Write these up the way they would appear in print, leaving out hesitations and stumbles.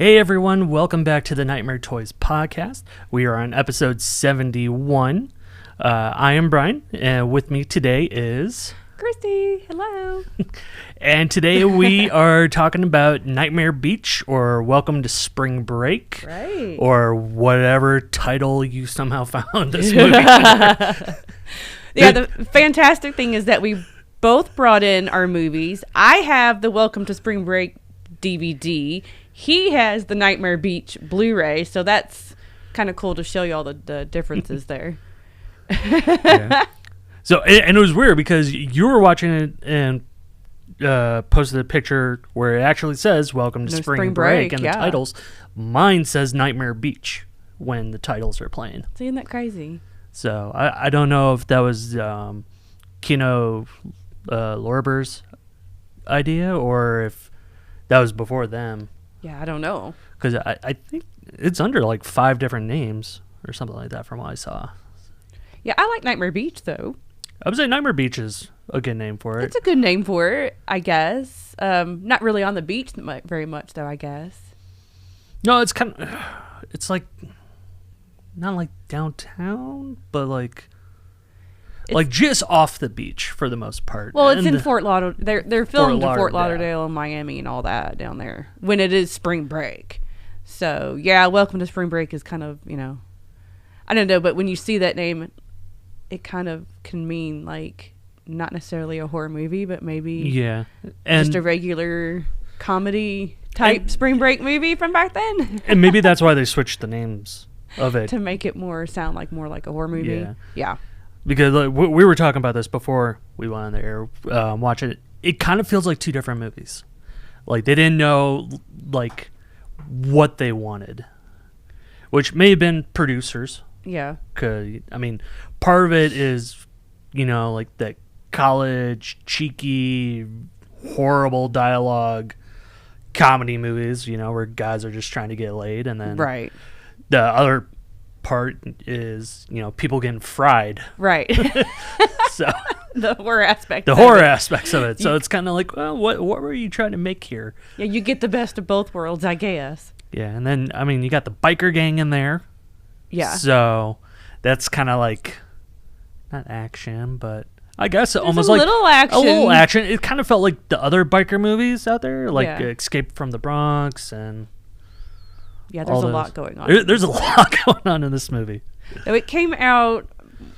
Hey everyone, welcome back to the Nightmare Toys podcast. We are on episode 71. I am Brian, and with me today is... Christy, hello. And today we are talking about Nightmare Beach, or Welcome to Spring Break. Right. Or whatever title you somehow found this movie. Yeah, the fantastic thing is that we both brought in our movies. I have the Welcome to Spring Break DVD. He has the Nightmare Beach Blu-ray, so that's kind of cool to show you all the differences there. Yeah. So, and it was weird because you were watching it and posted a picture where it actually says Welcome to Spring Break and the titles. Mine says Nightmare Beach when the titles are playing. Isn't that crazy? So I don't know if that was Kino Lorber's idea or if that was before them. Yeah, I don't know. Because I think it's under like 5 different names or something like that from what I saw. Yeah, I like Nightmare Beach, though. I would say Nightmare Beach is a good name for it. It's a good name for it, I guess. Not really on the beach very much, though, I guess. No, it's kind of... It's like... Not like downtown, but like just off the beach for the most part. Well, it's in Fort Lauderdale. They're filmed in Fort Lauderdale and Miami and all that down there when it is spring break. So, yeah, Welcome to Spring Break is kind of, I don't know, but when you see that name, it kind of can mean like not necessarily a horror movie, but maybe just a regular comedy type spring break movie from back then. And maybe that's why they switched the names of it to make it sound more like a horror movie. Yeah. Because we were talking about this before we went on the air watching it. It kind of feels like 2 different movies. Like they didn't know like what they wanted, which may have been producers. Yeah. Cause I mean, part of it is like that college cheeky, horrible dialogue comedy movies. Where guys are just trying to get laid, and then right. The other part is people getting fried, right? So the horror aspect, aspects of it. So it's kind of like, well, what were you trying to make here? Yeah, you get the best of both worlds, I guess. Yeah, and then I mean, you got the biker gang in there. Yeah. So that's kind of like not action, but I guess There's almost a like little action. A little action. It kind of felt like the other biker movies out there, like Escape from the Bronx and. Yeah, there's a lot going on. There's a lot going on in this movie. So it came out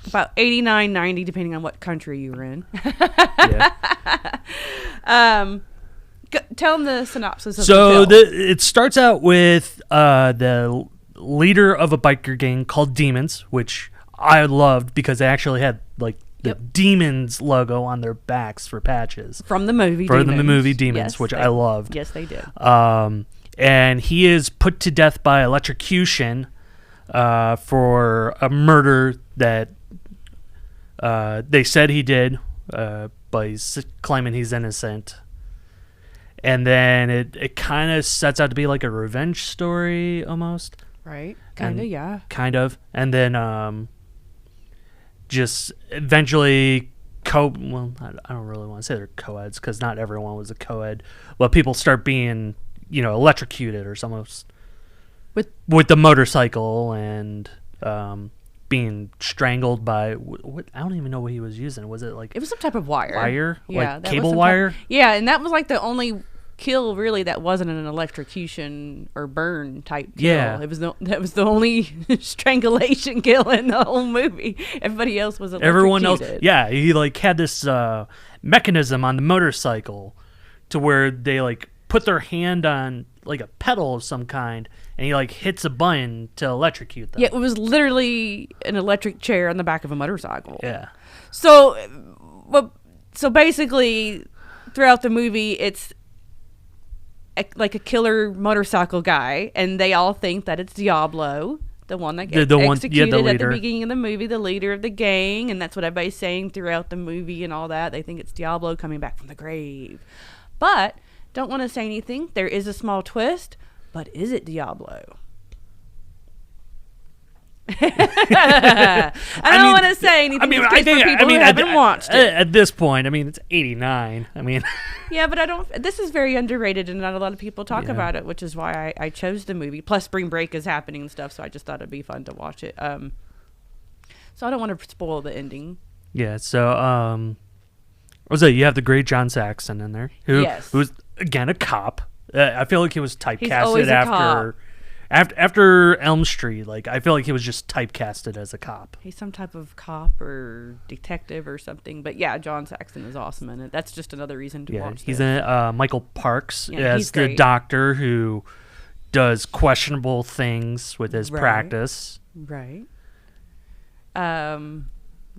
about 89, 90, depending on what country you were in. Yeah. Tell them the synopsis of the film. So it starts out with the leader of a biker gang called Demons, which I loved because they actually had like the Demons logo on their backs for patches. From the movie Demons, yes, which I loved. Yes, they did. And he is put to death by electrocution for a murder that they said he did, but he's claiming he's innocent. And then it kind of sets out to be like a revenge story almost. Right. Kind of, yeah. Kind of. And then just eventually I don't really want to say they're co-eds because not everyone was a co-ed. But people start being... electrocuted or something with the motorcycle and being strangled by what I don't even know what he was using. Was it like it was some type of wire? Yeah, like cable wire. And that was like the only kill really that wasn't an electrocution or burn type kill. Yeah, that was the only strangulation kill in the whole movie. Everybody else was electrocuted. Everyone else, yeah, he like had this mechanism on the motorcycle to where they like put their hand on like a pedal of some kind and he like hits a button to electrocute them. Yeah, it was literally an electric chair on the back of a motorcycle. Yeah. So basically throughout the movie it's like a killer motorcycle guy and they all think that it's Diablo, the one that gets executed at the beginning of the movie, the leader of the gang, and that's what everybody's saying throughout the movie and all that. They think it's Diablo coming back from the grave. But don't want to say anything. There is a small twist, but is it Diablo? I don't want to say anything. I think for people who haven't watched it. At this point, I mean, it's 89. I mean, yeah, but I don't. This is very underrated, and not a lot of people talk about it, which is why I chose the movie. Plus, spring break is happening and stuff, so I just thought it'd be fun to watch it. So I don't want to spoil the ending. Yeah. So, you have the great John Saxon in there, who's again a cop. I feel like he was typecasted after Elm Street. Like, I feel like he was just typecasted as a cop. He's some type of cop or detective or something. But yeah, John Saxon is awesome in it. That's just another reason to watch. He's in Michael Parks as the doctor who does questionable things with his practice. Right.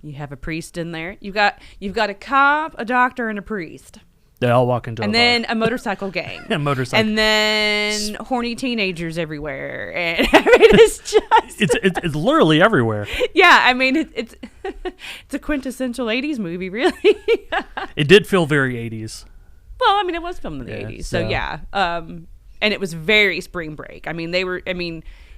You have a priest in there. You've got a cop, a doctor, and a priest. They all walk into and then a motorcycle gang. And then horny teenagers everywhere. And I mean, it's just it's literally everywhere. Yeah, I mean it's a quintessential 80s movie, really. It did feel very 80s. Well, I mean, it was filmed in the 80s. So yeah. And it was very spring break. I mean,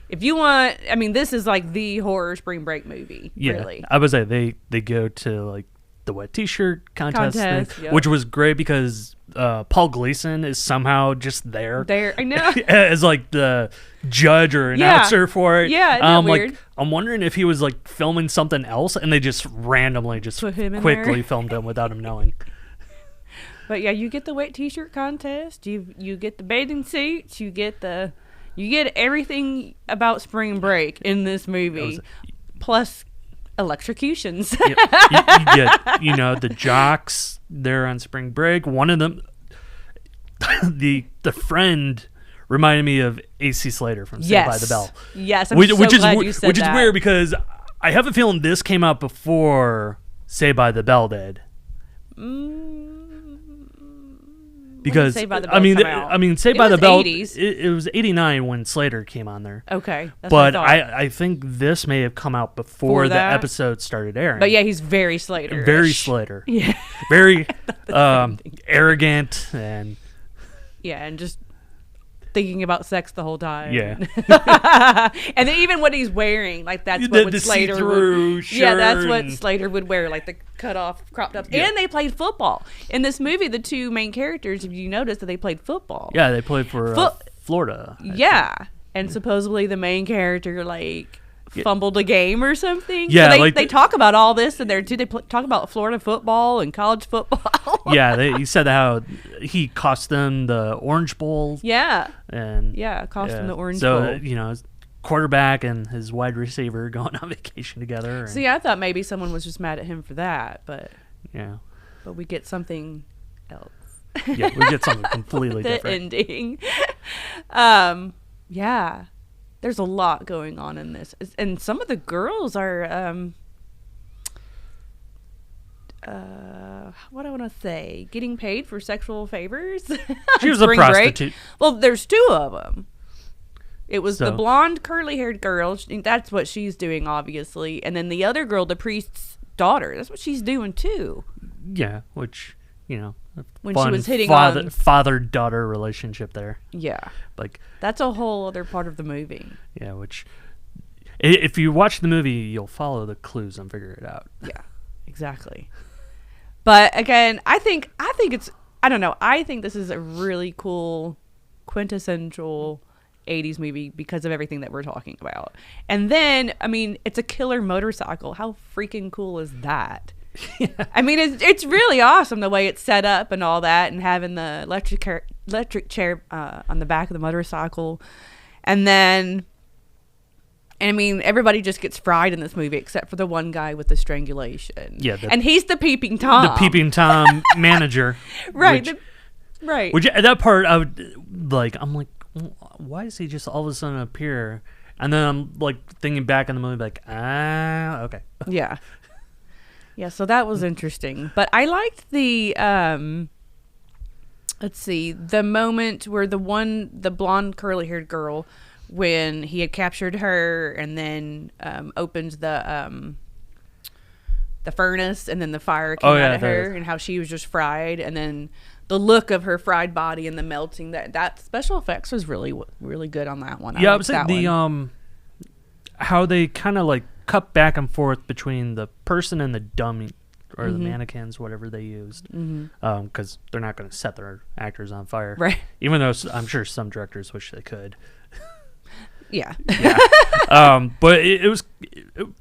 if you want, I mean, this is like the horror spring break movie, really. I would say they go to like the wet t-shirt contest thing, which was great because Paul Gleason is somehow just there. I know. As like the judge or announcer for it. Yeah, weird. Like, I'm wondering if he was like filming something else and they just randomly just quickly filmed him without him knowing. But yeah, you get the wet t-shirt contest, you get the bathing suits, you get everything about spring break in this movie, plus electrocutions. You get, the jocks there on spring break. One of them, the friend, reminded me of AC Slater from Saved by the Bell. Yes, I'm so glad you said which is weird because I have a feeling this came out before Saved by the Bell did. Because Saved by the Bell, it was 89 when Slater came on there. Okay, that's but I think this may have come out before the episode started airing. But yeah, he's very Slater. Very Slater. Yeah, very arrogant and just thinking about sex the whole time. Yeah, and then even what he's wearing, like that's what Slater would. Yeah, that's what Slater would wear, like the cut off, cropped up. Yeah. And they played football in this movie. The two main characters, if you notice, that they played football. Yeah, they played for Florida. Yeah, and supposedly the main character fumbled a game or something. Yeah, so they talk about all this in there too. They talk about Florida football and college football. Yeah, he said how he cost them the Orange Bowl. Yeah, and cost them the Orange Bowl. So quarterback and his wide receiver going on vacation together. See, I thought maybe someone was just mad at him for that, but but we get something else. Yeah, we get something completely different. The ending. Yeah. There's a lot going on in this. And some of the girls are, what do I want to say? Getting paid for sexual favors? She was a prostitute. Well, there's two of them. It was the blonde, curly-haired girl. That's what she's doing, obviously. And then the other girl, the priest's daughter. That's what she's doing, too. Yeah, which, when she was hitting father-daughter relationship there. Yeah. Like, that's a whole other part of the movie. Yeah, which if you watch the movie, you'll follow the clues and figure it out. Yeah, exactly. But again, I think it's, I don't know, I think this is a really cool quintessential 80s movie because of everything that we're talking about. And then, I mean, it's a killer motorcycle. How freaking cool is that? Yeah. I mean, it's really awesome the way it's set up and all that, and having the electric chair on the back of the motorcycle, and I mean, everybody just gets fried in this movie except for the one guy with the strangulation. Yeah, and he's the Peeping Tom. The Peeping Tom manager, right? Right. Which at that part, I'm like, why does he just all of a sudden appear? And then I'm like thinking back on the movie, like, okay, yeah. Yeah, so that was interesting. But I liked the, the moment where the blonde curly-haired girl, when he had captured her and then opened the furnace and then the fire came out of her and how she was just fried, and then the look of her fried body and the melting, that special effects was really, really good on that one. Yeah, I would say how they kind of like cut back and forth between the person and the dummy or the mannequins, whatever they used, because they're not going to set their actors on fire, right? Even though I'm sure some directors wish they could. Yeah. But it was,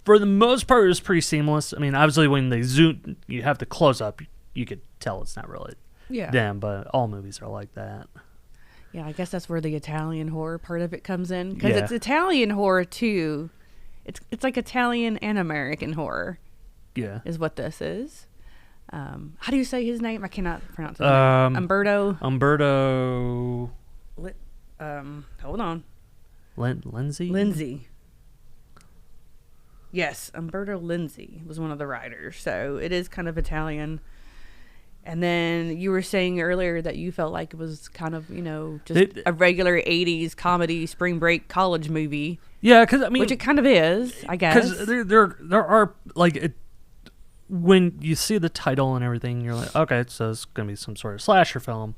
for the most part, it was pretty seamless. I mean, obviously when they zoom, you have the close up, you could tell it's not really them, but all movies are like that. Yeah, I guess that's where the Italian horror part of it comes in, because it's Italian horror too. It's like Italian and American horror. Yeah, is what this is. How do you say his name? I cannot pronounce his name. Umberto. Hold on. Lenzi? Yes, Umberto Lenzi was one of the writers, so it is kind of Italian. And then you were saying earlier that you felt like it was kind of, just a regular 80s comedy spring break college movie. Yeah, because I mean, which it kind of is, I guess. Because there are like when you see the title and everything, you're like, okay, so it's gonna be some sort of slasher film,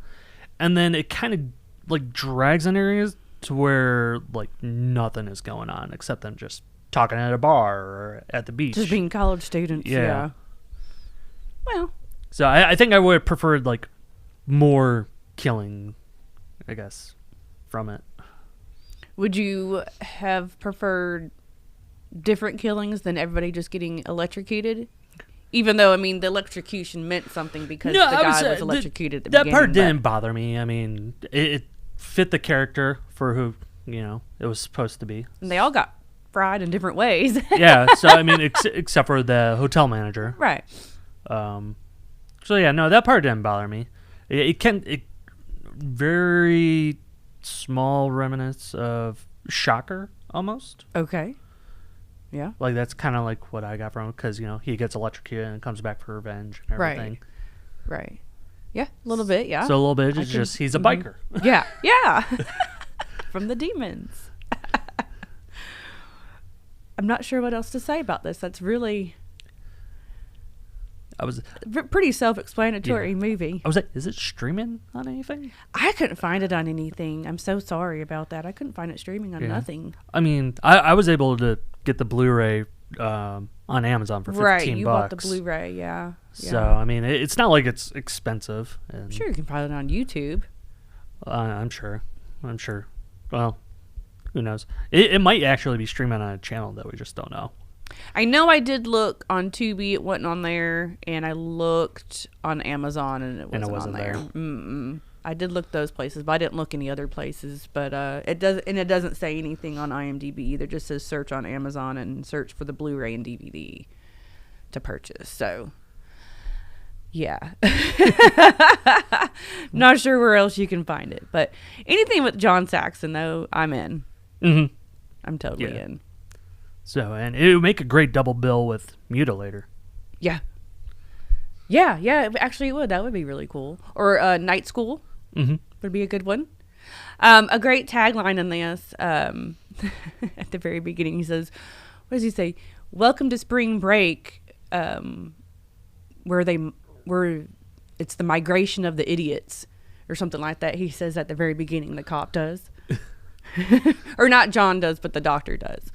and then it kind of like drags in areas to where like nothing is going on except them just talking at a bar or at the beach, just being college students. Yeah. Well. So I think I would have preferred like more killing, I guess, from it. Would you have preferred different killings than everybody just getting electrocuted? Even though, I mean, the electrocution meant something because the guy was electrocuted at the beginning. That part didn't bother me. I mean, it fit the character for who, it was supposed to be. And they all got fried in different ways. Yeah, so I mean, except for the hotel manager. Right. So yeah, no, that part didn't bother me. It very small remnants of Shocker almost. Okay. Yeah. Like that's kind of like what I got from it because he gets electrocuted and comes back for revenge and everything. Right. Yeah, a little bit. Yeah. So a little bit. It's just he's a biker. Yeah. Yeah. From the demons. I'm not sure what else to say about this. That's really. Pretty self-explanatory movie. I was like, is it streaming on anything? I couldn't find it on anything. I'm so sorry about that. I couldn't find it streaming on nothing. I mean, I was able to get the Blu-ray on Amazon for $15. Right, you bought the Blu-ray, yeah. So, I mean, it's not like it's expensive. I'm sure you can find it on YouTube. I'm sure. Well, who knows? It might actually be streaming on a channel that we just don't know. I know I did look on Tubi, it wasn't on there, and I looked on Amazon, and it wasn't on there. I did look those places, but I didn't look any other places. But it doesn't say anything on IMDb either. It just says search on Amazon and search for the Blu-ray and DVD to purchase. So, yeah, not sure where else you can find it, but anything with John Saxon though, I'm in. Mm-hmm. I'm totally in. So, and it would make a great double bill with Mutilator. Yeah. Actually, it would. That would be really cool. Or Night School would be a good one. A great tagline in this. At the very beginning, he says, "What does he say? Welcome to spring break, where it's the migration of the idiots, or something like that." He says at the very beginning. The cop does, or not John does, but the doctor does.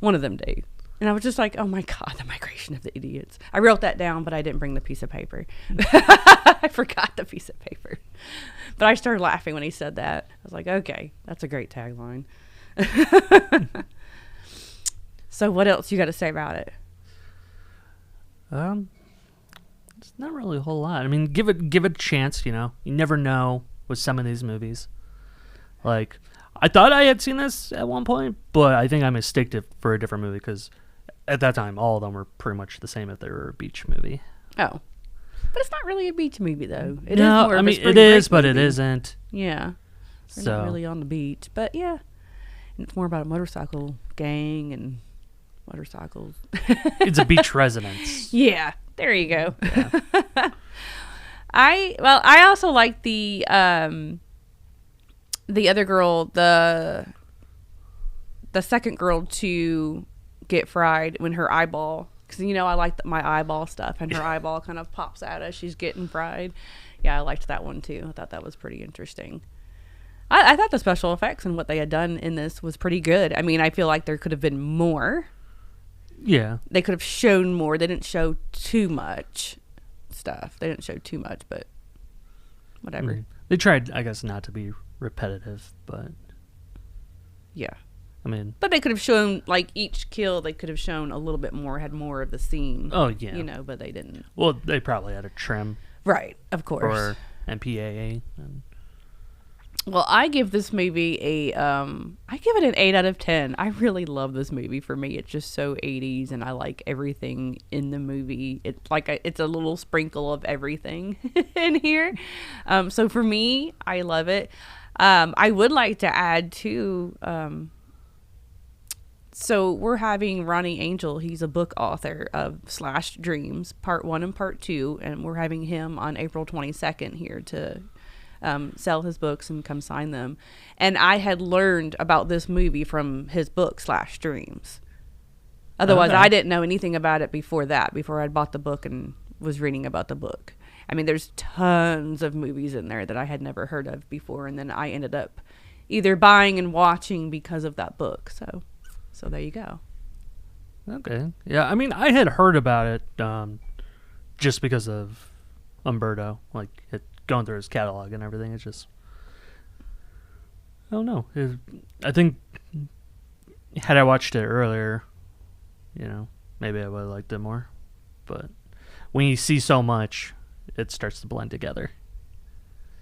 One of them do. And I was just like, oh my God, the migration of the idiots. I wrote that down, but I didn't bring the piece of paper. I forgot the piece of paper. But I started laughing when he said that. I was like, okay, that's a great tagline. So what else you got to say about it? It's not really a whole lot. I mean, give it a chance, You never know with some of these movies. Like, I thought I had seen this at one point, but I think I mistaked it for a different movie because at that time, all of them were pretty much the same if they were a beach movie. Oh. But it's not really a beach movie, though. It is, but it isn't. Yeah. They're not really on the beach. But, yeah. And it's more about a motorcycle gang and motorcycles. It's a beach residence. Yeah. There you go. Yeah. I also like the other girl, the second girl to get fried when her eyeball, because I like my eyeball stuff, and her eyeball kind of pops out as she's getting fried. Yeah, I liked that one too. I thought that was pretty interesting. I thought the special effects and what they had done in this was pretty good. I mean, I feel like there could have been more. Yeah. They could have shown more. They didn't show too much stuff. They didn't show too much, but whatever. They tried, I guess, not to be repetitive, but yeah. I mean, but they could have shown, like, each kill, they could have shown a little bit more, had more of the scene. Oh, yeah. You know, but they didn't. Well, they probably had a trim. Right, of course. Or MPAA. Well, I give this movie I give it an 8 out of 10. I really love this movie. For me, it's just so 80s, and I like everything in the movie. It's like it's a little sprinkle of everything in here. So for me, I love it. I would like to add too. So we're having Ronnie Angel. He's a book author of Slash Dreams, Part 1 and Part 2, and we're having him on April 22nd here to sell his books and come sign them. And I had learned about this movie from his book Slash Dreams. Otherwise, I didn't know anything about it before I'd bought the book and was reading about the book. I mean, there's tons of movies in there that I had never heard of before, and then I ended up either buying and watching because of that book. So there you go. Okay. Yeah, I mean, I had heard about it just because of Umberto, like going through his catalog and everything. It's just, I don't know. I think had I watched it earlier, maybe I would have liked it more. But when you see so much, it starts to blend together.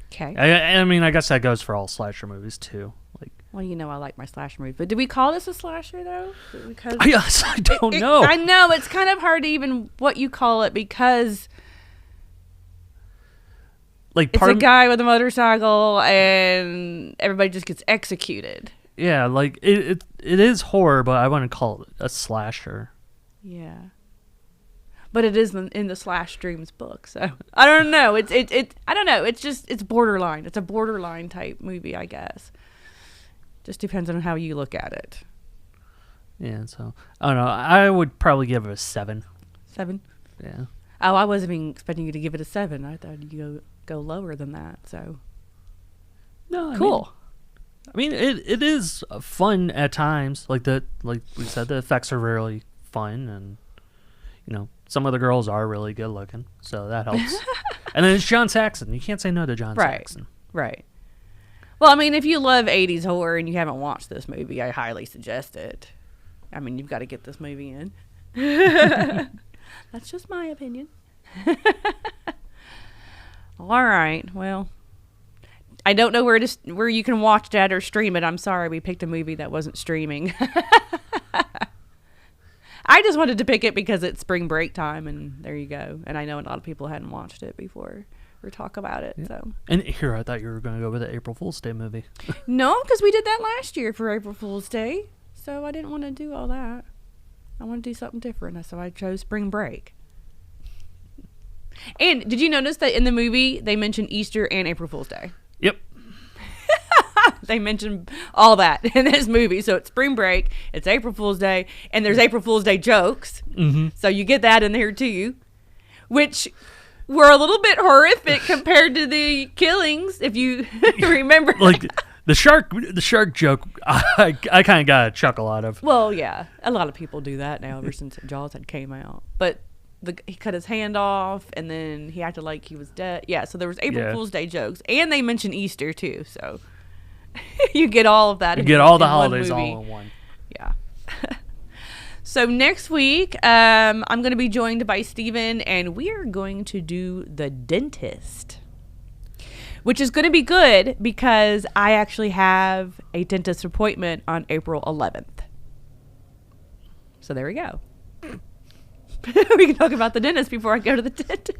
Okay. I mean, I guess that goes for all slasher movies too. Like, well, I like my slasher movies, but did we call this a slasher though? Because I don't know. I know it's kind of hard to even what you call it, because like it's a guy with a motorcycle and everybody just gets executed. Yeah, like it is horror, but I wouldn't call it a slasher. Yeah. But it is in the Slash Dreams book, so I don't know. I don't know. It's borderline. It's a borderline type movie, I guess. Just depends on how you look at it. Yeah, so I don't know. I would probably give it a 7. 7? Yeah. Oh, I wasn't even expecting you to give it a 7. I thought you go lower than that. So no, cool. I mean, it is fun at times. Like we said, the effects are really fun, and some of the girls are really good looking, so that helps. And then it's John Saxon. You can't say no to John Saxon. Right. Well, I mean, if you love 80s horror and you haven't watched this movie, I highly suggest it. I mean, you've got to get this movie in. That's just my opinion. All right. Well, I don't know where you can watch that or stream it. I'm sorry, we picked a movie that wasn't streaming. I just wanted to pick it because it's spring break time, and there you go. And I know a lot of people hadn't watched it before or talk about it. Yeah. So. And here, I thought you were going to go with the April Fool's Day movie. No, because we did that last year for April Fool's Day, so I didn't want to do all that. I want to do something different, so I chose spring break. And did you notice that in the movie they mentioned Easter and April Fool's Day? Yep. They mentioned all that in this movie. So it's spring break, it's April Fool's Day, and there's April Fool's Day jokes. Mm-hmm. So you get that in there too, which were a little bit horrific compared to the killings, if you remember. Like the shark joke, I kind of got a chuckle out of. Well, yeah, a lot of people do that now ever since Jaws had came out. But he cut his hand off, and then he acted like he was dead. Yeah, so there was April Fool's Day jokes, and they mentioned Easter too. So you get all of that. You get all the holidays all in one. Yeah. So next week, I'm going to be joined by Steven, and we are going to do The Dentist, which is going to be good because I actually have a dentist appointment on April 11th. So there we go. We can talk about the dentist before I go to the dentist.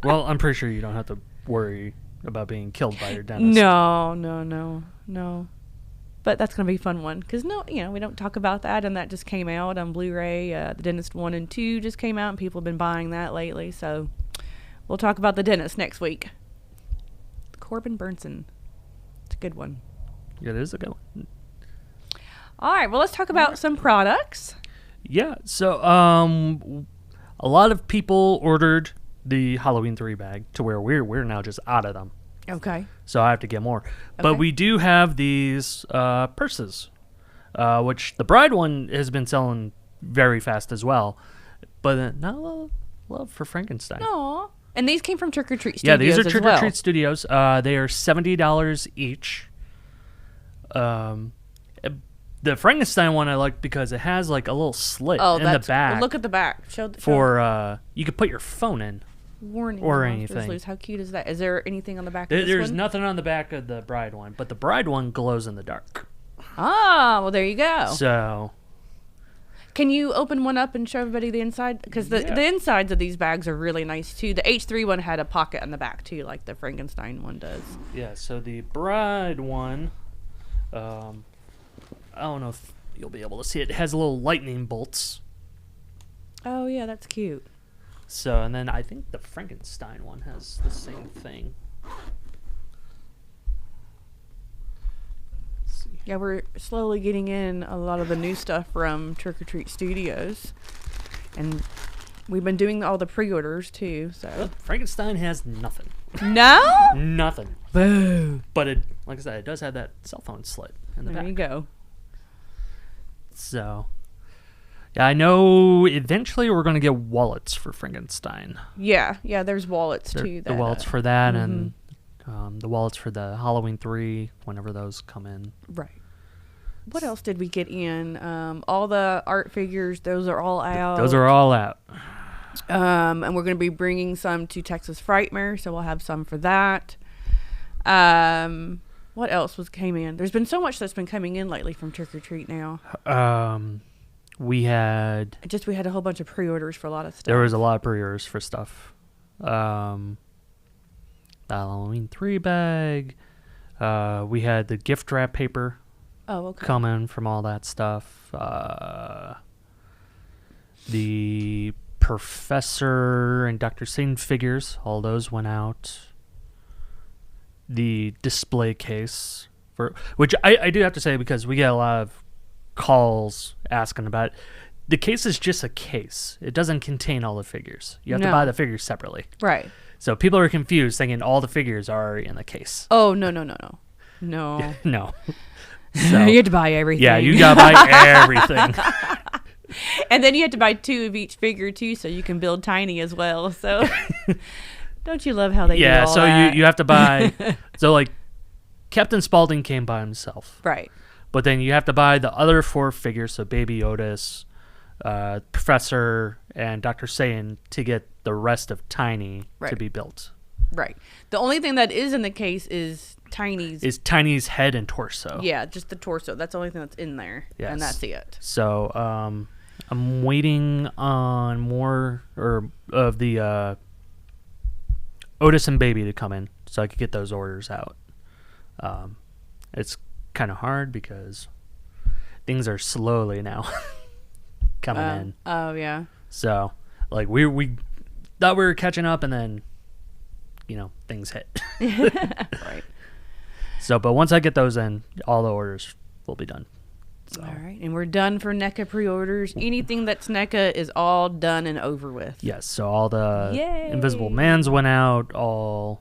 Well, I'm pretty sure you don't have to worry about being killed by your dentist. No. But that's going to be a fun one because, we don't talk about that, and that just came out on Blu-ray. The Dentist 1 and 2 just came out, and people have been buying that lately. So we'll talk about The Dentist next week. Corbin Burnson. It's a good one. It is a good one. All right, well, let's talk about some products. Yeah, so a lot of people ordered the Halloween 3 bag to where we're now just out of them. Okay. So I have to get more. But we do have these purses, which the bride one has been selling very fast as well. But not a lot of love for Frankenstein. Aw. And these came from Trick or Treat Studios. Yeah, these are Trick or Treat Studios. They are $70 each. The Frankenstein one I like because it has like a little slit in the back. Look at the back. You could put your phone in. Warning or anything. How cute is that? Is there anything on the back? There's nothing on the back of the bride one, but the bride one glows in the dark. Ah, well there you go. So, can you open one up and show everybody the inside? Because the insides of these bags are really nice too. The H3 one had a pocket on the back too, like the Frankenstein one does. Yeah. So the bride one, I don't know if you'll be able to see it. It has little lightning bolts. Oh yeah, that's cute. So, and then I think the Frankenstein one has the same thing. Let's see. Yeah, we're slowly getting in a lot of the new stuff from Trick or Treat Studios. And we've been doing all the pre-orders too, so. Frankenstein has nothing. No? Nothing. Boo. But it, like I said, it does have that cell phone slit in the back. There you go. So, yeah, I know eventually we're going to get wallets for Frankenstein. Yeah, there's wallets too. The wallets for that and the wallets for the Halloween 3, whenever those come in. Right. What else did we get in? All the art figures, those are all out. Those are all out. And we're going to be bringing some to Texas Frightmare, so we'll have some for that. What else came in? There's been so much that's been coming in lately from Trick or Treat now. We had a whole bunch of pre-orders for a lot of stuff. There was a lot of pre-orders for stuff. The Halloween 3 bag. We had the gift wrap paper. Oh, okay. Coming from all that stuff. The Professor and Dr. Satan figures, all those went out. The display case, which I do have to say, because we get a lot of calls asking about it. The case is just a case. It doesn't contain all the figures. You have to buy the figures separately. Right. So people are confused, thinking all the figures are in the case. Oh, no. No. So, you have to buy everything. Yeah, you got to buy everything. And then you have to buy 2 of each figure, too, so you can build Tiny as well. So, don't you love how they do all so that? you have to buy... So, like, Captain Spaulding came by himself. Right. But then you have to buy the other 4 figures, so Baby Otis, Professor, and Dr. Satan, to get the rest of Tiny to be built. Right. The only thing that is in the case is Tiny's head and torso. Yeah, just the torso. That's the only thing that's in there. Yes. And that's it. So I'm waiting on more of the Otis and Baby to come in so I could get those orders out. It's kind of hard because things are slowly now coming in. Oh, yeah. So, like, we thought we were catching up, and then, things hit. Right. So, but once I get those in, all the orders will be done. So. All right. And we're done for NECA pre-orders. Anything that's NECA is all done and over with. Yes. So all the Invisible Mans went out. All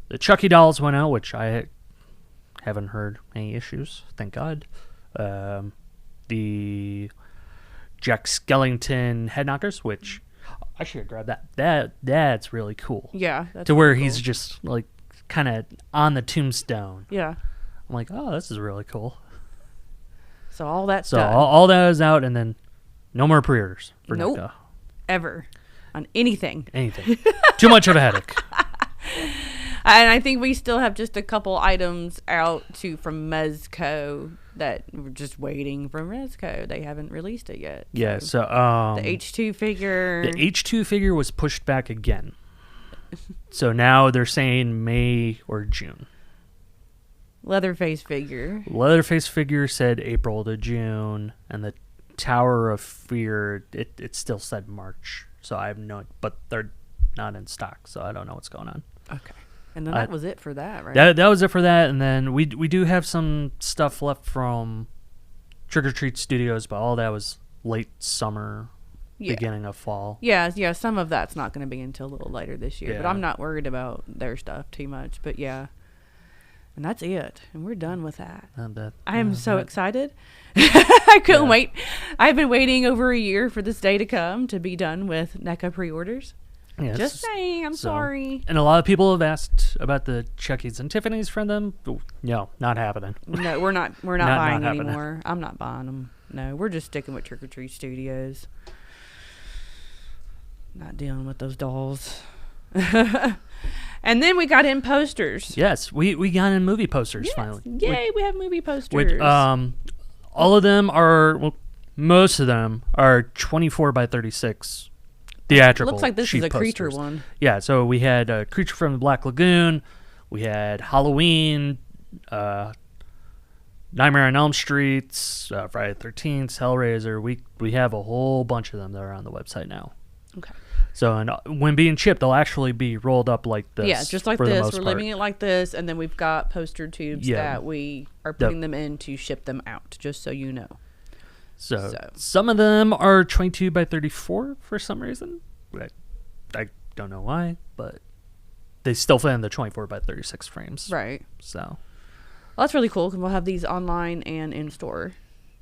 the Chucky dolls went out, which I haven't heard any issues. Thank God. The Jack Skellington head knockers, which I should have grabbed that. That's really cool. Yeah. That's to where cool. He's just like kind of on the tombstone. Yeah. I'm like, oh, this is really cool. So all that's done. So all that is out, and then no more pre-orders for NECA. Ever. On anything. Too much of a headache. And I think we still have just a couple items out from Mezco that we're just waiting for Mezco. They haven't released it yet. Yeah, so the H2 figure. The H2 figure was pushed back again. So now they're saying May or June. Leatherface figure said April to June, and the Tower of Fear, it still said March. So I have but they're not in stock, so I don't know what's going on. Okay. And then that was it for that, right? That was it for that, and then we do have some stuff left from Trick or Treat Studios, but all that was late summer beginning of fall. Yeah, some of that's not going to be until a little later this year, Yeah. but I'm not worried about their stuff too much. But yeah, and that's it, and we're done with that. I am so excited. I couldn't wait. I've been waiting over a year for this day to come to be done with NECA pre-orders. Yes. Just saying, I'm sorry. And a lot of people have asked about the Chucky's and Tiffany's from them. No, not happening. No, we're not buying anymore. I'm not buying them. No, we're just sticking with Trick or Treat Studios. Not dealing with those dolls. And then we got in posters. Yes, we got in movie posters finally. Yay, we have movie posters. All of them are, well, most of them are 24 by 36 theatrical. Looks like this is a posters. creature one. Yeah, so we had Creature from the Black Lagoon. We had Halloween, Nightmare on Elm Street, Friday the 13th, Hellraiser. We have a whole bunch of them that are on the website now. Okay. So and when being shipped, they'll actually be rolled up like this. Yeah, just like this. We're leaving it like this, and then we've got poster tubes that we are putting them in to ship them out, just so you know. So some of them are 22 by 34 for some reason. I don't know why, but they still fit in the 24 by 36 frames. Right. So. Well, that's really cool because we'll have these online and in store.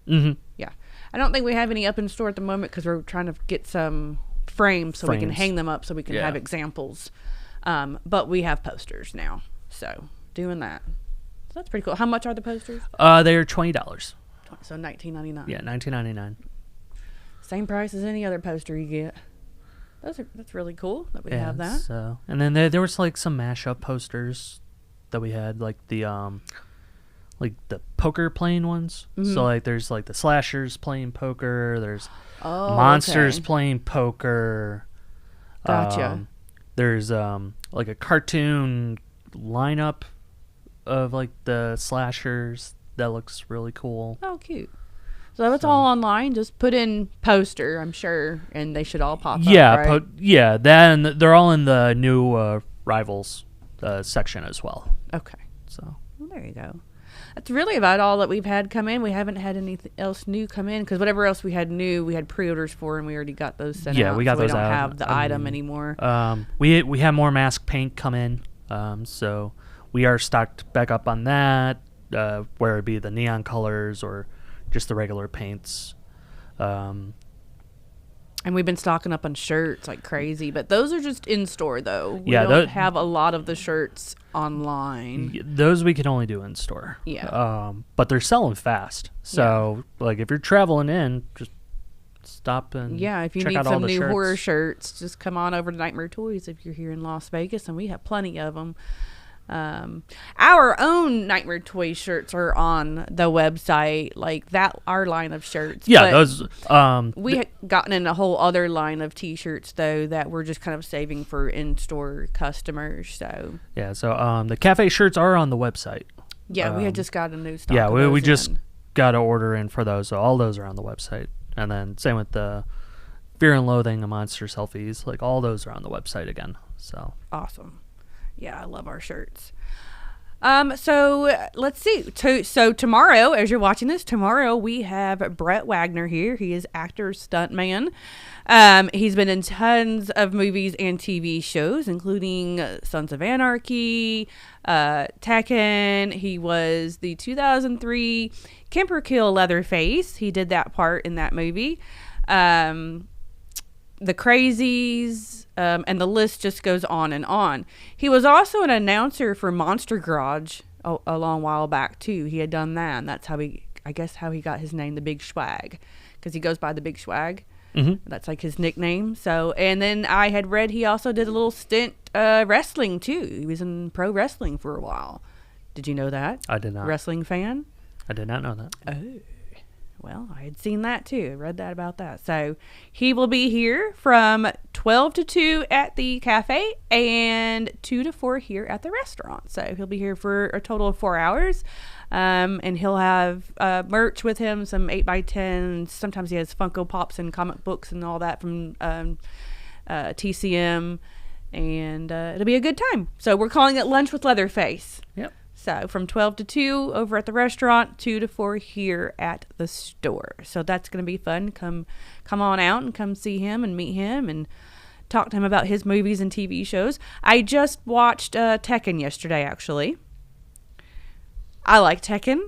Mm-hmm. Yeah. I don't think we have any up in store at the moment because we're trying to get some frames so we can hang them up so we can have examples. But we have posters now. So doing that. So that's pretty cool. How much are the posters? They're $20. So $19.99. Yeah, $19.99. Same price as any other poster you get. That's really cool that we have that. So, and then there was like some mashup posters that we had, like the poker playing ones. Mm-hmm. So like there's like the slashers playing poker. There's monsters playing poker. Gotcha. There's like a cartoon lineup of like the slashers that looks really cool. Oh, cute. So it's all online. Just put in poster, I'm sure, and they should all pop up, right? Then they're all in the new Rivals section as well. Okay. So well, there you go. That's really about all that we've had come in. We haven't had anything else new come in because whatever else we had new, we had pre-orders for, and we already got those sent out. Yeah, we got those out. We don't have the item anymore. We have more mask paint come in, so we are stocked back up on that, where it be the neon colors or just the regular paints. And we've been stocking up on shirts like crazy, but those are just in store though. We don't have a lot of the shirts online. Those we can only do in store. Yeah. But they're selling fast. So like if you're traveling in, just stop and if you need some new horror shirts, just come on over to Nightmare Toys if you're here in Las Vegas, and we have plenty of them. Our own Nightmare Toys shirts are on the website, like that, our line of shirts. Yeah, those. We had gotten in a whole other line of T-shirts though that we're just kind of saving for in-store customers. So the cafe shirts are on the website. Yeah, we had just got a new stock. Yeah, we just got to order in for those. So all those are on the website, and then same with the Fear and Loathing, the monster selfies. Like all those are on the website again. So awesome. Yeah, I love our shirts. So let's see. So tomorrow, as you're watching this, tomorrow we have Brett Wagner here. He is actor, stuntman. He's been in tons of movies and TV shows, including Sons of Anarchy, Tekken. He was the 2003 Kemper Kill Leatherface. He did that part in that movie. The Crazies. And the list just goes on and on. He was also an announcer for Monster Garage a long while back too. He had done that, and that's how he got his name, the Big Schwag, because he goes by the Big Schwag. Mm-hmm. That's like his nickname. So, and then I had read he also did a little stint wrestling too. He was in pro wrestling for a while. Did you know that? I did not. Wrestling fan? I did not know that. Oh. Well, I had seen that too. I read that about that. So he will be here from 12 to 2 at the cafe and 2 to 4 here at the restaurant. So he'll be here for a total of 4 hours. And he'll have merch with him, some 8x10s. Sometimes he has Funko Pops and comic books and all that from TCM. And it'll be a good time. So we're calling it Lunch with Leatherface. Yep. So from 12 to 2 over at the restaurant, 2 to 4 here at the store. So that's going to be fun. Come on out and come see him and meet him and talk to him about his movies and TV shows. I just watched Tekken yesterday, actually. I like Tekken.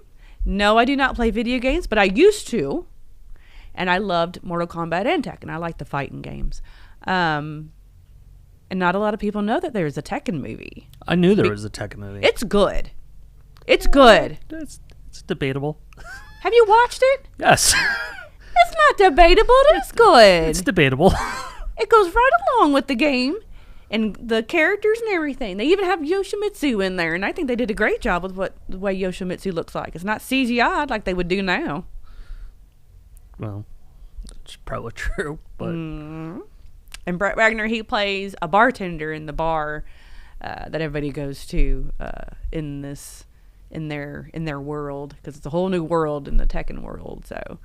No, I do not play video games, but I used to. And I loved Mortal Kombat and Tekken. I like the fighting games. And not a lot of people know that there's a Tekken movie. I knew there was a Tekken movie. It's good. It's good. It's debatable. Have you watched it? Yes. It's not debatable. It's good. It's debatable. It goes right along with the game and the characters and everything. They even have Yoshimitsu in there, and I think they did a great job with the way Yoshimitsu looks like. It's not CGI like they would do now. Well, that's probably true, but... And Brett Wagner, he plays a bartender in the bar that everybody goes to in their world, because it's a whole new world in the Tekken world. So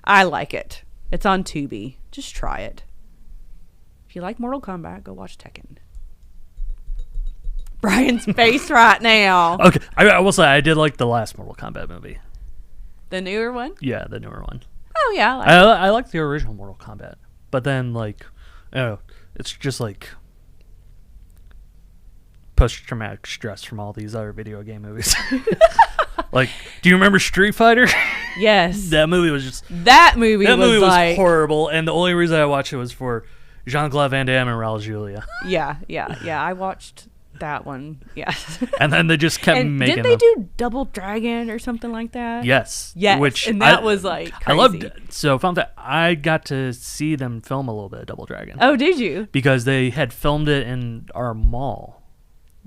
I like it. It's on Tubi. Just try it. If you like Mortal Kombat, go watch Tekken. Brian's face right now. Okay, I will say I did like the last Mortal Kombat movie. The newer one? Yeah, the newer one. Oh yeah, I like the original Mortal Kombat, but then like, it's just like post-traumatic stress from all these other video game movies. Like, do you remember Street Fighter? Yes. That movie was like horrible, and the only reason I watched it was for Jean-Claude Van Damme and Raul Julia. Yeah. I watched that one. Yes. And then they just kept making. Didn't they do Double Dragon or something like that? Yes. Which and that was like crazy. I loved it. So fun fact, I got to see them film a little bit of Double Dragon. Oh, did you? Because they had filmed it in our mall.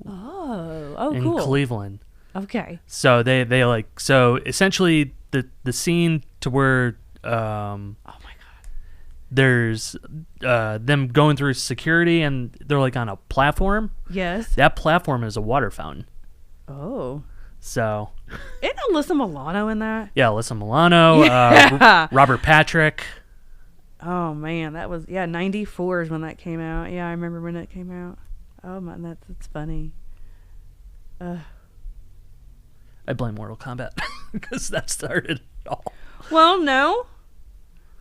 Oh, in cool. Cleveland. Okay. So they like, so essentially the scene to where oh my god, there's them going through security and they're like on a platform. Yes. That platform is a water fountain. Oh. So. Isn't Alyssa Milano in that? Yeah, Alyssa Milano, Robert Patrick. Oh man, that was 94 is when that came out. Yeah, I remember when it came out. Oh my, that's funny. I blame Mortal Kombat because that started it all. Well, no.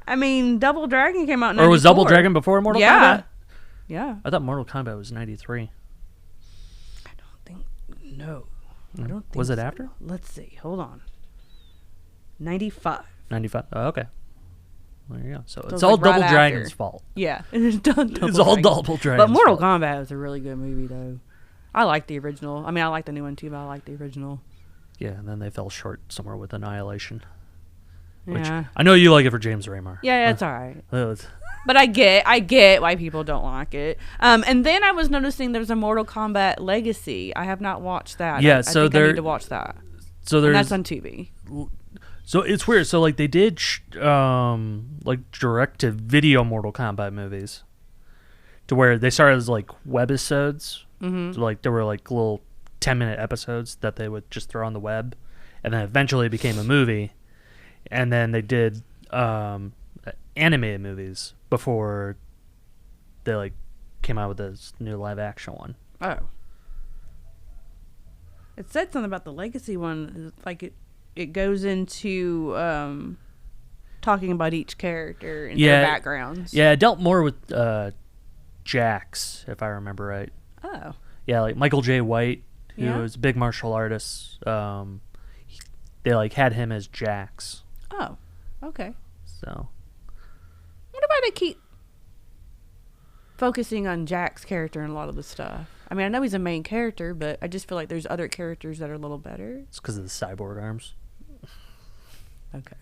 I mean, Double Dragon came out in 94. Or was Double Dragon before Mortal Kombat? Yeah. I thought Mortal Kombat was 93. I don't think Was it so. after? Let's see. Hold on. 95. 95. Oh, okay. There you go. So it's it's all like right Double Dragon's after. fault. Yeah. It's all Double Dragon's But Mortal fault. Kombat was a really good movie, though. I like the original. I mean, I like the new one, too, but I like the original. Yeah, and then they fell short somewhere with Annihilation. Which Yeah. I know you like it for James Remar. Yeah, it's all right. It's- But I get why people don't like it. And then I was noticing there's a Mortal Kombat Legacy. I have not watched that. Yeah, I so think I need to watch that. So And there's that's on Tubi. So it's weird. So like they did like direct to video Mortal Kombat movies, to where they started as like webisodes. Mm-hmm. So, like there were like little 10-minute episodes that they would just throw on the web, and then eventually it became a movie, and then they did animated movies before they like came out with this new live action one. Oh. It said something about the Legacy one. Like it goes into talking about each character and their backgrounds. Yeah, it dealt more with Jax, if I remember right. Oh. Yeah, like Michael J. White, who was a big martial artist. They like had him as Jax. Oh. Okay. So. I wonder why they keep focusing on Jack's character in a lot of the stuff. I mean, I know he's a main character, but I just feel like there's other characters that are a little better. It's because of the cyborg arms. Okay.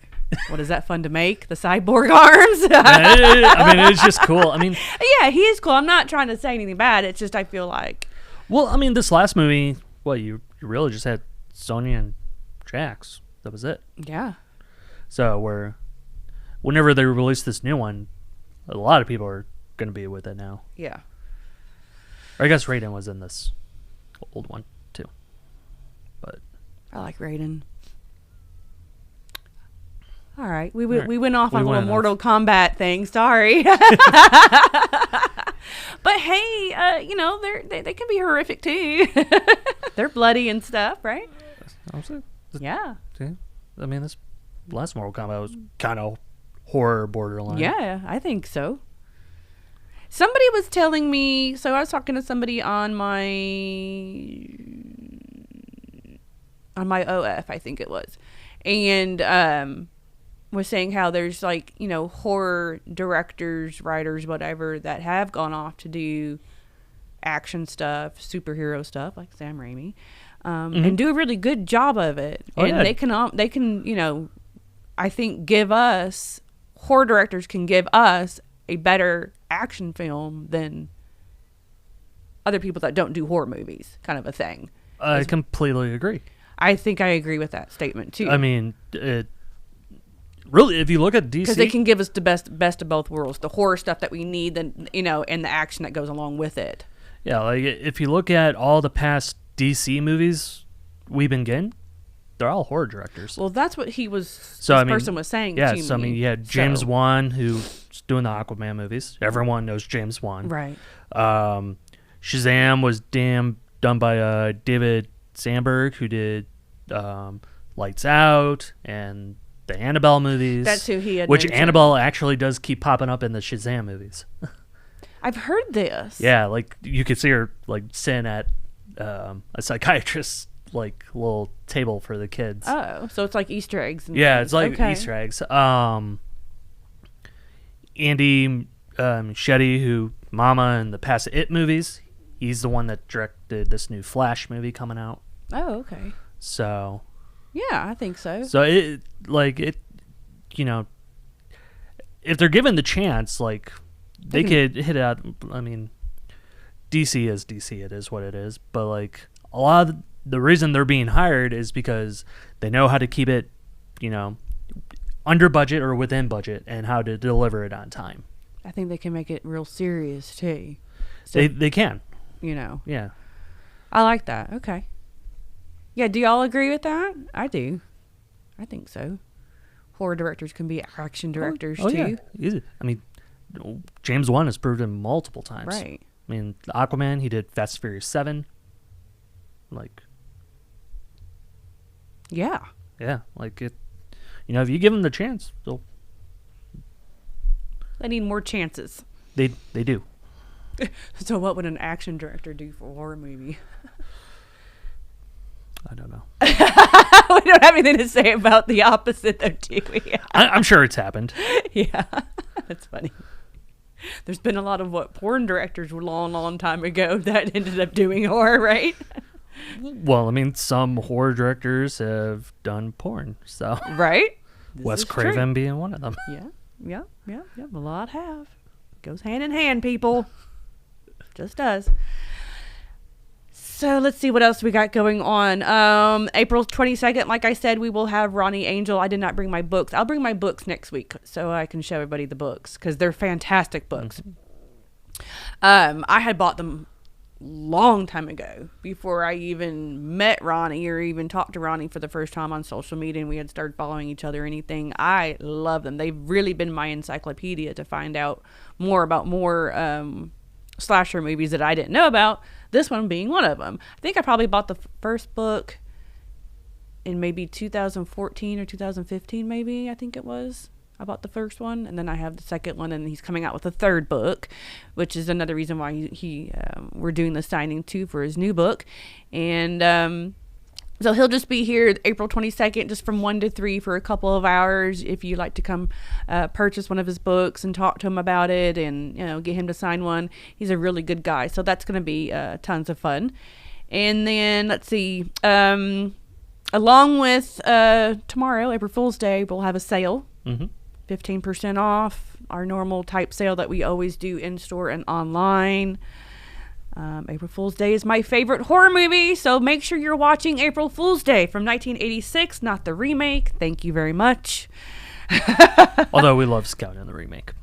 What, is that fun to make? The cyborg arms? I mean, it's just cool. I mean, yeah, he is cool. I'm not trying to say anything bad. It's just I feel like. Well, I mean, this last movie, you really just had Sonya and Jax. That was it. Yeah. So whenever they release this new one, a lot of people are going to be with it now. Yeah. Or I guess Raiden was in this old one too. But I like Raiden. All right, we went off on a little Mortal Kombat thing. Sorry, but But hey, they can be horrific too. They're bloody and stuff, right? Yeah. I mean, this last Mortal Kombat was kind of horror borderline. Yeah, I think so. Somebody was telling me, so I was talking to somebody on my OF, I think it was, and was saying how there's like, horror directors, writers, whatever, that have gone off to do action stuff, superhero stuff, like Sam Raimi, and do a really good job of it. They can, I think horror directors can give us a better action film than other people that don't do horror movies, kind of a thing. I completely agree. I think I agree with that statement too. I mean, really, if you look at DC, because they can give us the best of both worlds, the horror stuff that we need, and the action that goes along with it. Yeah, like if you look at all the past DC movies we've been getting, they're all horror directors. Well, that's what person was saying. Yeah, so I mean, you had James Wan, who's doing the Aquaman movies. Everyone knows James Wan, right? Shazam was done by David Sandberg, who did Lights Out and the Annabelle movies. That's who he had. Which mentioned. Annabelle actually does keep popping up in the Shazam movies. I've heard this. Yeah, like you could see her like sitting at a psychiatrist's like little table for the kids. Oh, so it's like Easter eggs. Yeah, it's like Easter eggs. Andy Shetty, who Mama and the past It movies, he's the one that directed this new Flash movie coming out. Oh, okay. So. Yeah, I think so. So if they're given the chance, like they could hit it out. I mean, DC is DC. It is what it is. But like a lot of the reason they're being hired is because they know how to keep it, under budget or within budget, and how to deliver it on time. I think they can make it real serious too. So, they can. Yeah. I like that. Okay. Yeah, do y'all agree with that? I do. I think so. Horror directors can be action directors too. Yeah. Easy. I mean, James Wan has proved it multiple times. Right. I mean, Aquaman, he did Fast and Furious 7. Like. Yeah. Yeah, like it. If you give them the chance, they'll. They need more chances. They do. So what would an action director do for a horror movie? I don't know. We don't have anything to say about the opposite, though, do we? I'm sure it's happened. Yeah, that's funny. There's been a lot of porn directors a long, long time ago that ended up doing horror, right? Well, I mean, some horror directors have done porn, so right. Wes Craven being one of them. Yeah. A lot have. Goes hand in hand, people. Just does. So let's see what else we got going on. April 22nd, like I said, we will have Ronnie Angel. I did not bring my books. I'll bring my books next week so I can show everybody the books because they're fantastic books. Mm-hmm. I had bought them long time ago before I even met Ronnie or even talked to Ronnie for the first time on social media and we had started following each other or anything. I love them. They've really been my encyclopedia to find out more about slasher movies that I didn't know about, this one being one of them. I think I probably bought the first book in maybe 2014 or 2015 maybe, I think it was. I bought the first one, and then I have the second one, and he's coming out with a third book, which is another reason why we're doing the signing too for his new book. And so he'll just be here April 22nd, just from 1 to 3 for a couple of hours. If you'd like to come purchase one of his books and talk to him about it and, get him to sign one, he's a really good guy. So that's going to be tons of fun. And then let's see, along with tomorrow, April Fool's Day, we'll have a sale. Mm-hmm. 15% off our normal type sale that we always do in store and online. April Fool's Day is my favorite horror movie, so make sure you're watching April Fool's Day from 1986, not the remake. Thank you very much. Although we love Scout in the remake.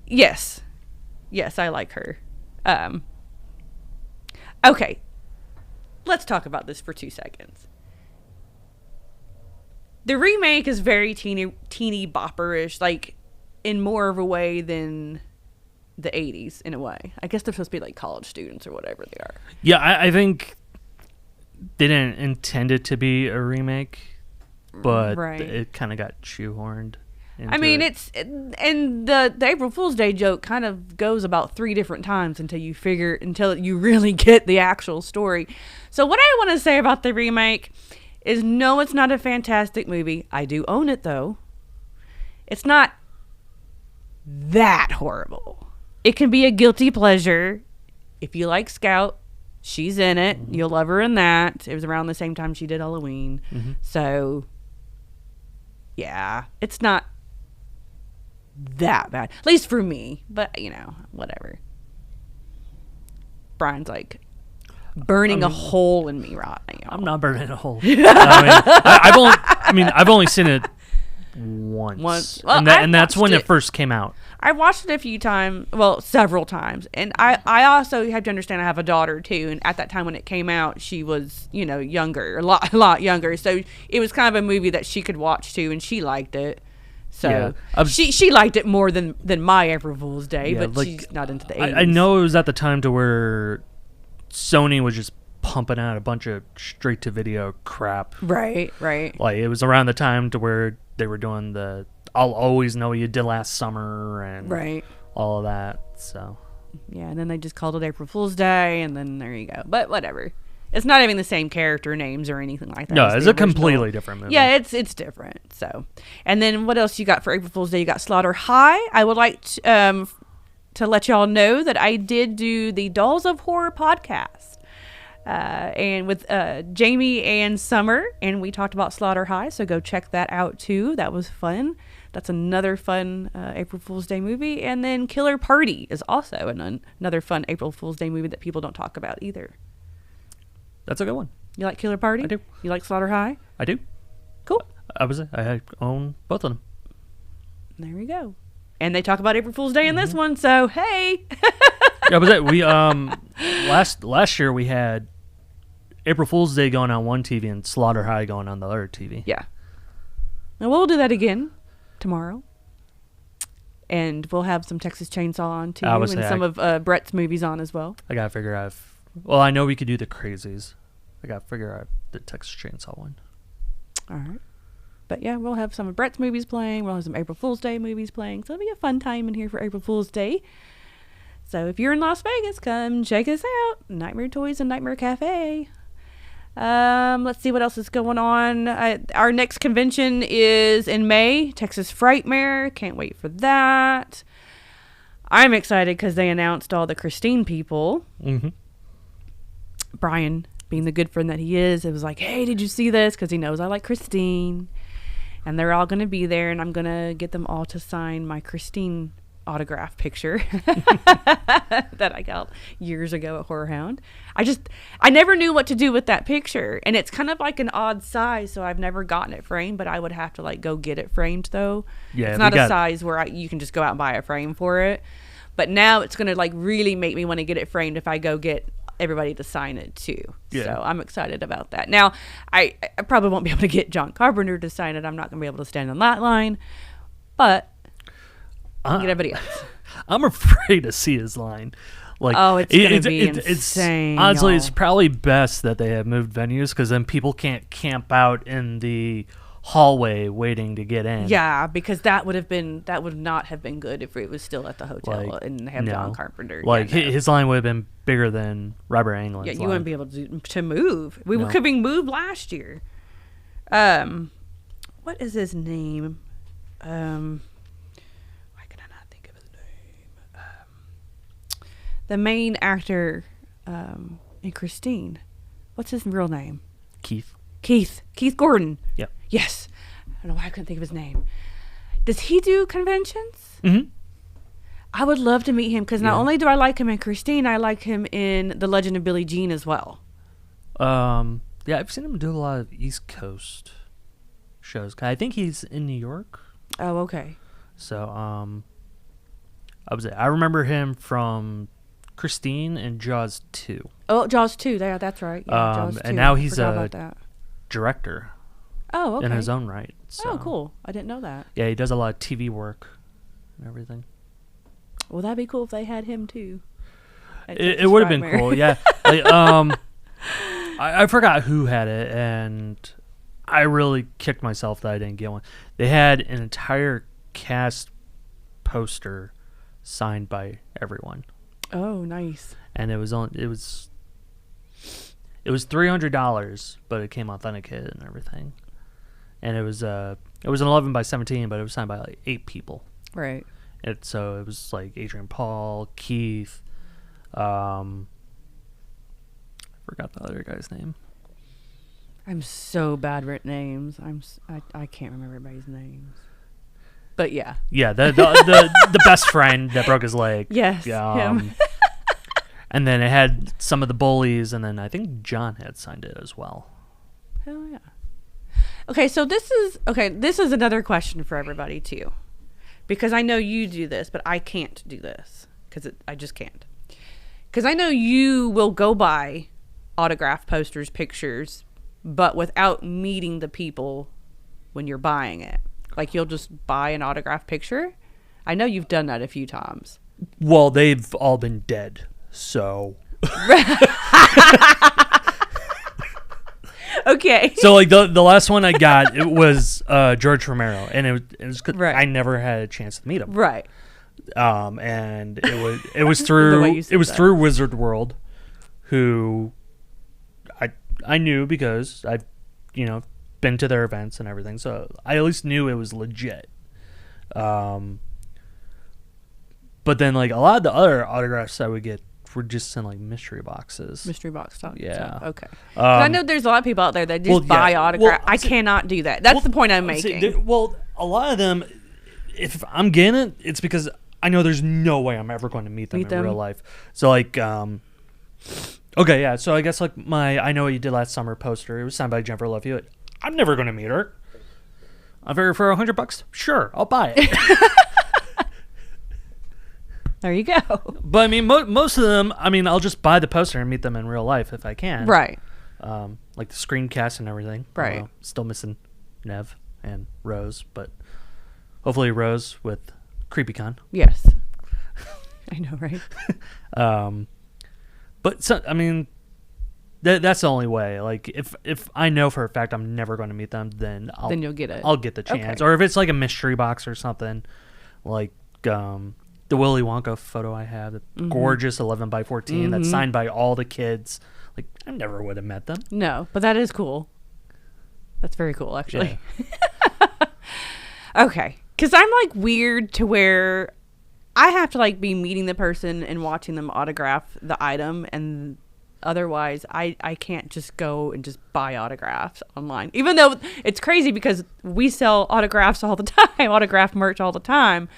Yes, I like her. Okay, let's talk about this for 2 seconds. The remake is very teeny bopperish, like in more of a way than the 80s in a way. I guess they're supposed to be like college students or whatever they are. Yeah, I think they didn't intend it to be a remake, but it kind of got shoehorned. I mean, and the April Fool's Day joke kind of goes about 3 different times until you really get the actual story. So what I want to say about the remake is, no, it's not a fantastic movie. I do own it, though. It's not that horrible. It can be a guilty pleasure. If you like Scout, she's in it. Mm-hmm. You'll love her in that. It was around the same time she did Halloween. Mm-hmm. So, yeah, it's not that bad. At least for me. But, whatever. Brian's like burning a hole in me right now. I'm not burning a hole. I've only seen it once. Well, and that's when it first came out. I watched it a few times, several times. And I also have to understand I have a daughter too. And at that time when it came out, she was, younger, a lot younger. So it was kind of a movie that she could watch too, and she liked it. So she liked it more than my April Fool's Day, but she's not into the 80s. I know it was at the time to where Sony was just pumping out a bunch of straight-to-video crap. Right. Like, it was around the time to where they were doing the I'll Always Know You Did Last Summer and all of that, so. Yeah, and then they just called it April Fool's Day, and then there you go. But whatever. It's not even the same character names or anything like that. No, it's a completely different movie. Yeah, it's different, so. And then what else you got for April Fool's Day? You got Slaughter High. I would like to let y'all know that I did do the Dolls of Horror podcast. And with Jamie and Summer, and we talked about Slaughter High, so go check that out too. That was fun. That's another fun April Fool's Day movie. And then Killer Party is also another fun April Fool's Day movie that people don't talk about either. That's a good one. You like Killer Party? I do. You like Slaughter High? I do. Cool. I own both of them. There we go. And they talk about April Fool's Day in this one, so hey. Yeah, but we last year we had April Fool's Day going on one TV and Slaughter High going on the other TV. Yeah. And we'll do that again tomorrow. And we'll have some Texas Chainsaw on too, and some of Brett's movies on as well. I gotta figure out I know we could do the Crazies. I gotta figure out the Texas Chainsaw one. All right. But yeah, we'll have some of Brett's movies playing. We'll have some April Fool's Day movies playing. So it'll be a fun time in here for April Fool's Day. So if you're in Las Vegas, come check us out. Nightmare Toys and Nightmare Cafe. Let's see what else is going on. Our next convention is in May, Texas Frightmare. Can't wait for that. I'm excited because they announced all the Christine people. Mm-hmm. Brian, being the good friend that he is, it was like, hey, did you see this? Because he knows I like Christine. And they're all going to be there, and I'm going to get them all to sign my Christine autograph picture that I got years ago at Horror Hound. I never knew what to do with that picture, and it's kind of like an odd size, so I've never gotten it framed, but I would have to go get it framed though. Yeah, it's not a size where you can just go out and buy a frame for it. But now it's going to really make me want to get it framed if I go get everybody to sign it too. Yeah. So I'm excited about that. Now, I probably won't be able to get John Carpenter to sign it. I'm not going to be able to stand on that line, but get everybody else. I'm afraid to see his line. It's going to be insane. Honestly, it's probably best that they have moved venues, because then people can't camp out in the hallway waiting to get in. Yeah, because that would not have been good if it was still at the hotel and have John Carpenter. His line would have been bigger than Robert Englund's line. You wouldn't be able to move. We could be moved last year. What is his name? Why can I not think of his name? The main actor in Christine. What's his real name? Keith Gordon. Yeah. Yes. I don't know why I couldn't think of his name. Does he do conventions? Mm-hmm. I would love to meet him, because not only do I like him in Christine, I like him in The Legend of Billie Jean as well. Yeah, I've seen him do a lot of East Coast shows. I think he's in New York. Oh, okay. So, I remember him from Christine and Jaws 2. Oh, Jaws 2. Yeah, that's right. Yeah, Jaws 2. And now he's a director. Oh, okay. In his own right. So. Oh, cool. I didn't know that. Yeah, he does a lot of TV work and everything. Well, that'd be cool if they had him too. It would have been cool, yeah. Like, I forgot who had it, and I really kicked myself that I didn't get one. They had an entire cast poster signed by everyone. Oh, nice. And it was $300, but it came authenticated and everything. And it was an 11 by 17, but it was signed by like 8 people. Right. So it was like Adrian Paul, Keith, I forgot the other guy's name. I'm so bad with names. I can't remember everybody's names. But yeah. Yeah, the best friend that broke his leg. Yes, him. And then it had some of the bullies, and then I think John had signed it as well. Hell yeah. Okay, so this is another question for everybody too. Because I know you do this, but I can't do this. Because I just can't. Because I know you will go buy autograph posters, pictures, but without meeting the people when you're buying it. Like, you'll just buy an autograph picture. I know you've done that a few times. Well, they've all been dead, so. Okay. So, like, the last one I got, it was George Romero, and it was good. Right. I never had a chance to meet him. Right. And it was through through Wizard World, who I knew because I've been to their events and everything, so I at least knew it was legit. But then like a lot of the other autographs I would get were just in like mystery boxes. Mystery box talk. Yeah. So, okay. I know there's a lot of people out there that just buy autographs. I cannot do that. That's the point I'm making. A lot of them, if I'm getting it, it's because I know there's no way I'm ever going to meet them in real life. So like, okay, yeah. So I guess like my I Know What You Did Last Summer poster, it was signed by Jennifer Love Hewitt. I'm never going to meet her. I figure for $100, sure, I'll buy it. There you go. But I mean, most of them, I mean, I'll just buy the poster and meet them in real life if I can. Right. Like the screencast and everything. Right. Still missing Nev and Rose, but hopefully Rose with CreepyCon. Yes. I know, right? But so, I mean, that's the only way. Like if I know for a fact I'm never going to meet them, then you'll get it. I'll get the chance. Okay. Or if it's like a mystery box or something, like the Willy Wonka photo I have, the gorgeous 11 by 14 that's signed by all the kids. Like I never would have met them. No, but that is cool. That's very cool, actually. Yeah. Okay, because I'm like weird to where I have to like be meeting the person and watching them autograph the item, and otherwise I can't just go and just buy autographs online. Even though it's crazy because we sell autographs all the time, autograph merch all the time.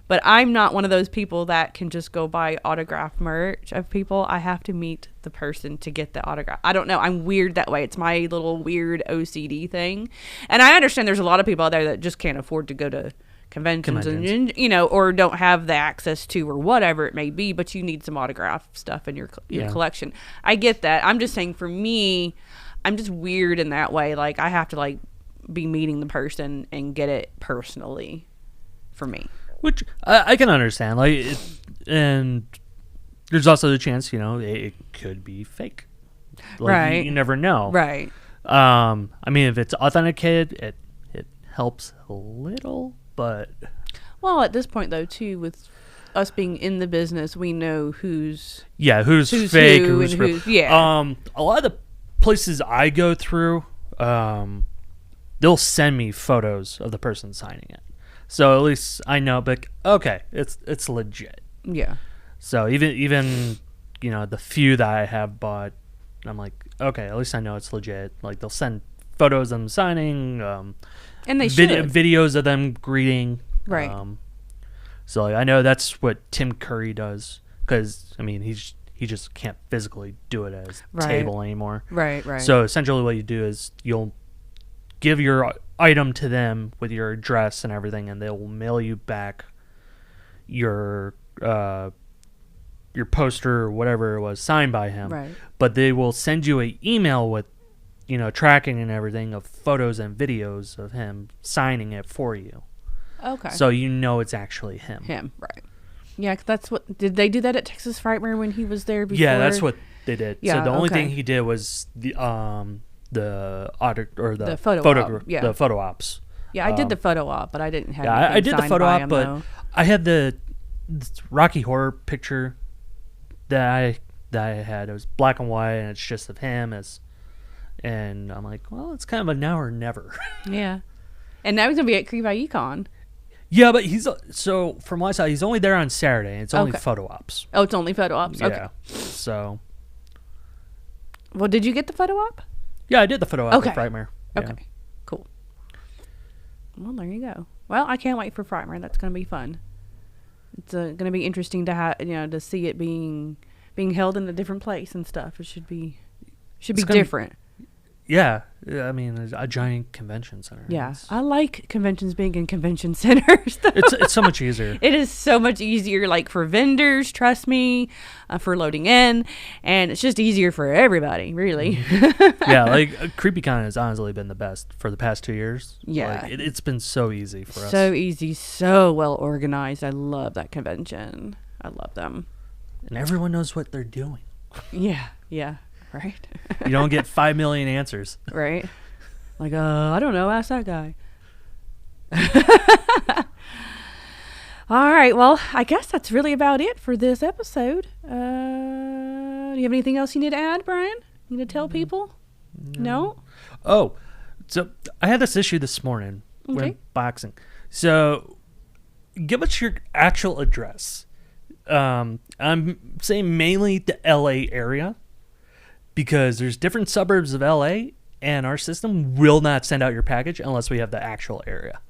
But I'm not one of those people that can just go buy autograph merch of people. I have to meet the person to get the autograph. I don't know. I'm weird that way. It's my little weird OCD thing. And I understand there's a lot of people out there that just can't afford to go to conventions. And or don't have the access to or whatever it may be, but you need some autograph stuff in your collection. I get that. I'm just saying for me, I'm just weird in that way. Like I have to like be meeting the person and get it personally for me. Which I can understand, and there's also the chance, it could be fake. Like, right. You never know. Right. I mean, if it's authenticated, it helps a little, but. Well, at this point, though, too, with us being in the business, we know who's fake, who's real. Yeah. A lot of the places I go through, they'll send me photos of the person signing it. So at least I know, but okay, it's legit. Yeah. So even the few that I have bought, I'm like, okay, at least I know it's legit. Like they'll send photos of them signing, and they should videos of them greeting. Right. So I know that's what Tim Curry does, because I mean he just can't physically do it as table anymore. Right. Right. So essentially, what you do is you'll give your item to them with your address and everything, and they'll mail you back your poster or whatever it was signed by him. Right. But they will send you an email with tracking and everything of photos and videos of him signing it for you. Okay. So it's actually him. Right. Yeah, 'cause that's what did they do that at Texas Frightmare when he was there before? Yeah, that's what they did. Yeah, so the only thing he did was the audit or the photo ops. Yeah, I did the photo op, but I didn't have. Yeah, I did the photo op, but though. I had this Rocky Horror picture that I had. It was black and white, and it's just of him and I'm like, well, it's kind of a now or never. Yeah, and now he's gonna be at Creep Econ. Yeah, but so from my side, he's only there on Saturday. And it's only photo ops. Oh, it's only photo ops. Okay. Yeah. So. Well, did you get the photo op? Yeah, I did the photo op at Frightmare. Yeah. Okay. Cool. Well, there you go. Well, I can't wait for Frightmare. That's going to be fun. It's going to be interesting to have, to see it being held in a different place and stuff. It should be different. Yeah, I mean, a giant convention center. Yeah, I like conventions being in convention centers. It's so much easier. It is so much easier, like for vendors, trust me, for loading in, and it's just easier for everybody, really. Yeah, like CreepyCon has honestly been the best for the past 2 years. Yeah, like, it's been so easy for us. So easy, so well organized. I love that convention. I love them, and everyone knows what they're doing. Yeah. Right. You don't get 5 million answers. Right. Like, I don't know. Ask that guy. All right. Well, I guess that's really about it for this episode. Do you have anything else you need to add, Brian? You need to tell people? No? Oh, so I had this issue this morning when boxing. So give us your actual address. I'm saying mainly the LA area. Because there's different suburbs of LA, and our system will not send out your package unless we have the actual area.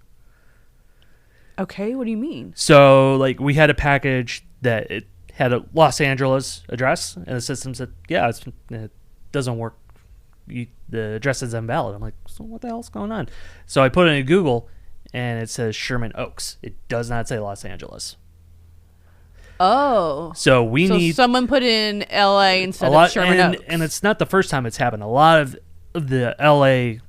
Okay, what do you mean? So, like, we had a package that it had a Los Angeles address, and the system said, yeah, it doesn't work. The address is invalid. I'm like, so what the hell's going on? So I put it in Google, and it says Sherman Oaks. It does not say Los Angeles. Oh. So need someone put in LA instead of Sherman Oaks. And it's not the first time it's happened. A lot of the LA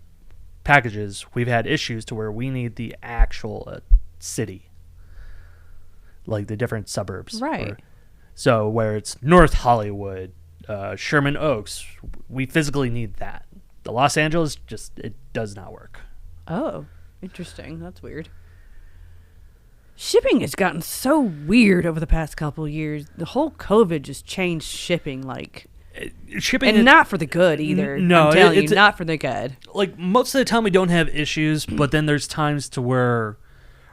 packages, we've had issues to where we need the actual city. Like the different suburbs. Right. So where it's North Hollywood, Sherman Oaks, we physically need that. The Los Angeles, it does not work. Oh, interesting. That's weird. Shipping has gotten so weird over the past couple of years. The whole COVID just changed shipping, and not for the good either. No, I'm telling you, not for the good. Like most of the time, we don't have issues, but then there's times to where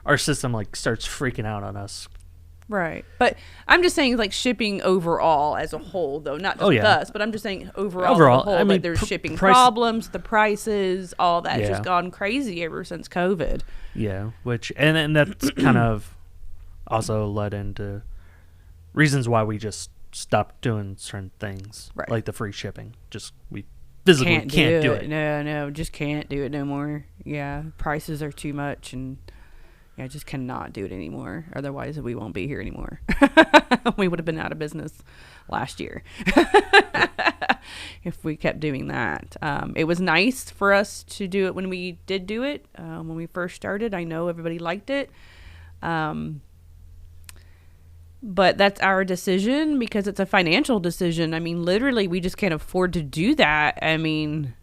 our system starts freaking out on us. Right, but I'm just saying shipping overall as a whole, though, not just us, but I'm just saying overall as a whole. I mean, there's shipping problems, the prices, all that's just gone crazy ever since COVID. Yeah, and that's kind of also led into reasons why we just stopped doing certain things, right? Like the free shipping. We physically can't do it. No, just can't do it no more. Yeah, prices are too much, and I just cannot do it anymore. Otherwise, we won't be here anymore. We would have been out of business last year if we kept doing that. It was nice for us to do it when we did do it. When we first started, I know everybody liked it. But that's our decision because it's a financial decision. I mean, literally, we just can't afford to do that. I mean,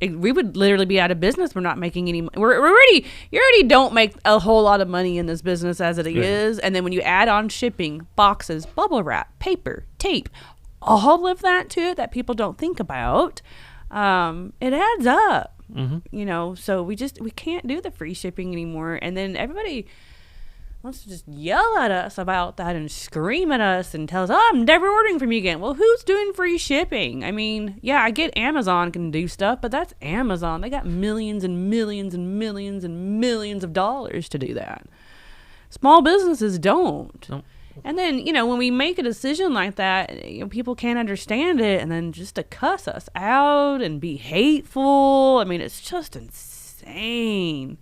we would literally be out of business. We're not making any money. You already don't make a whole lot of money in this business as it is. And then when you add on shipping, boxes, bubble wrap, paper, tape, all of that to it that people don't think about, it adds up. Mm-hmm. So we can't do the free shipping anymore. And then everybody wants to just yell at us about that and scream at us and tell us, I'm never ordering from you again. Well, who's doing free shipping? I mean, yeah, I get Amazon can do stuff, but that's Amazon. They got millions and millions and millions and millions of dollars to do that. Small businesses don't. Nope. And then, when we make a decision like that, people can't understand it, and then just to cuss us out and be hateful. I mean, it's just insane.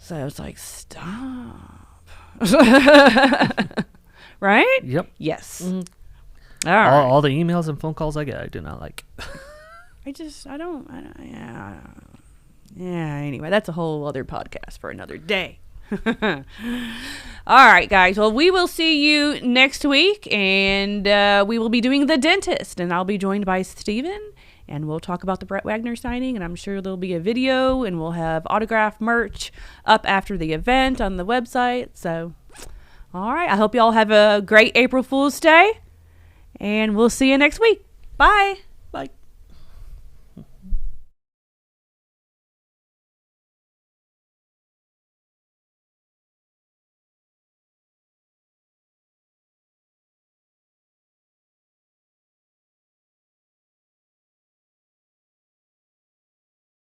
So it's like, stop. Right? Yep. Yes. Mm-hmm. All the emails and phone calls I get, I do not like. Yeah, anyway, that's a whole other podcast for another day. All right, guys. Well, we will see you next week, and we will be doing The Dentist, and I'll be joined by Steven, and we'll talk about the Brett Wagner signing, and I'm sure there'll be a video, and we'll have autograph merch up after the event on the website. So, all right. I hope you all have a great April Fool's Day, and we'll see you next week. Bye.